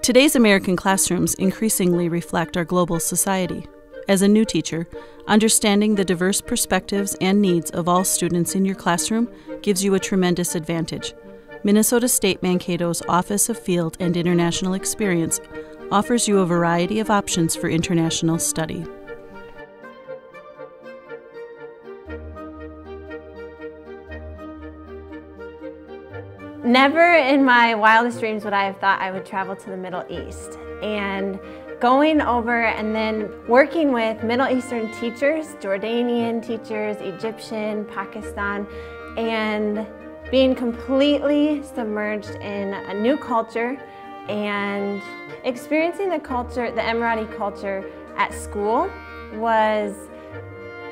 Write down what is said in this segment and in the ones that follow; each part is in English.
Today's American classrooms increasingly reflect our global society. As a new teacher, understanding the diverse perspectives and needs of all students in your classroom gives you a tremendous advantage. Minnesota State Mankato's Office of Field and International Experience offers you a variety of options for international study. Never in my wildest dreams would I have thought I would travel to the Middle East. And going over and then working with Middle Eastern teachers, Jordanian teachers, Egyptian, Pakistan, and being completely submerged in a new culture and experiencing the culture, the Emirati culture at school was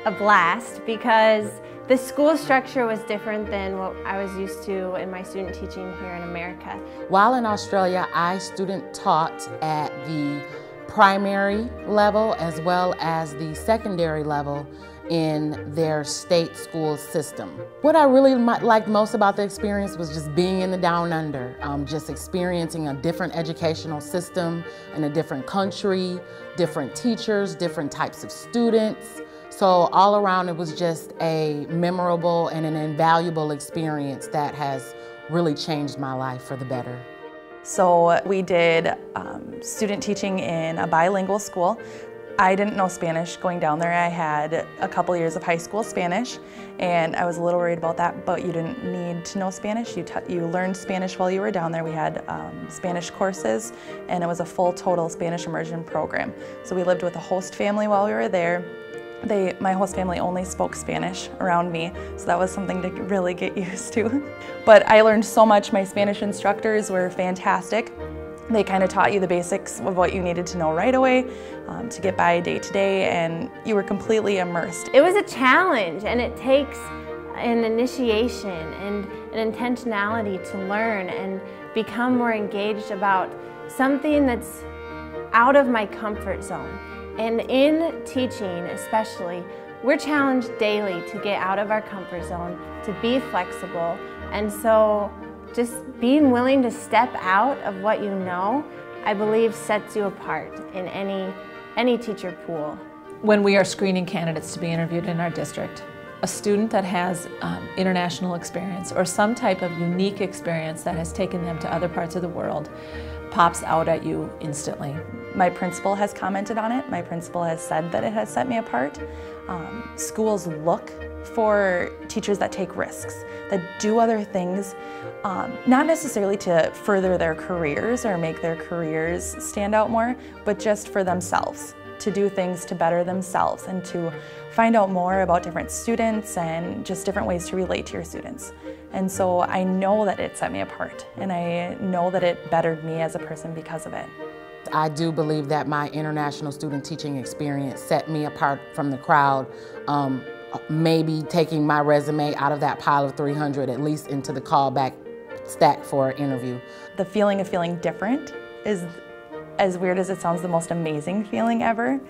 a blast because the school structure was different than what I was used to in my student teaching here in America. While in Australia, I student taught at the primary level as well as the secondary level in their state school system. What I really liked most about the experience was just being in the Down Under, just experiencing a different educational system in a different country, different teachers, different types of students. So all around it was just a memorable and an invaluable experience that has really changed my life for the better. So we did student teaching in a bilingual school. I didn't know Spanish going down there. I had a couple years of high school Spanish and I was a little worried about that, but you didn't need to know Spanish. You learned Spanish while you were down there. We had Spanish courses and it was a full total Spanish immersion program. So we lived with a host family while we were there. My host family only spoke Spanish around me, so that was something to really get used to. But I learned so much. My Spanish instructors were fantastic. They kind of taught you the basics of what you needed to know right away to get by day to day, and you were completely immersed. It was a challenge, and it takes an initiation and an intentionality to learn and become more engaged about something that's out of my comfort zone. And in teaching especially, we're challenged daily to get out of our comfort zone, to be flexible, and so just being willing to step out of what you know, I believe sets you apart in any teacher pool. When we are screening candidates to be interviewed in our district, a student that has international experience or some type of unique experience that has taken them to other parts of the world pops out at you instantly. My principal has commented on it. My principal has said that it has set me apart. Schools look for teachers that take risks, that do other things, not necessarily to further their careers or make their careers stand out more, but just for themselves, to do things to better themselves and to find out more about different students and just different ways to relate to your students. And so I know that it set me apart, and I know that it bettered me as a person because of it. I do believe that my international student teaching experience set me apart from the crowd, maybe taking my resume out of that pile of 300, at least into the callback stack for an interview. The feeling of feeling different is, as weird as it sounds, the most amazing feeling ever.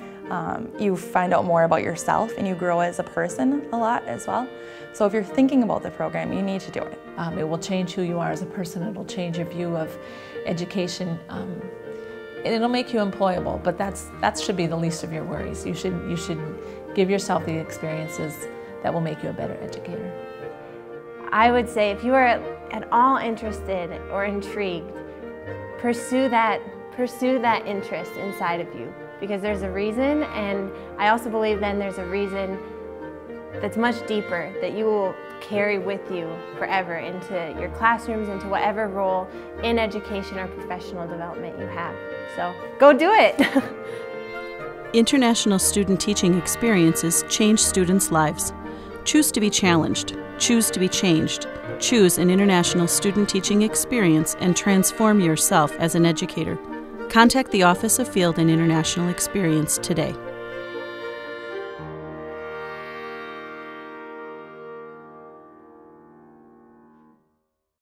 You find out more about yourself and you grow as a person a lot as well. So if you're thinking about the program, you need to do it. It will change who you are as a person. It'll change your view of education. And it'll make you employable, but that should be the least of your worries. You should give yourself the experiences that will make you a better educator. I would say if you are at all interested or intrigued, pursue that interest inside of you, because there's a reason, and I also believe then there's a reason that's much deeper that you will carry with you forever into your classrooms, into whatever role in education or professional development you have. So go do it! International student teaching experiences change students' lives. Choose to be challenged. Choose to be changed. Choose an international student teaching experience and transform yourself as an educator. Contact the Office of Field and International Experience today.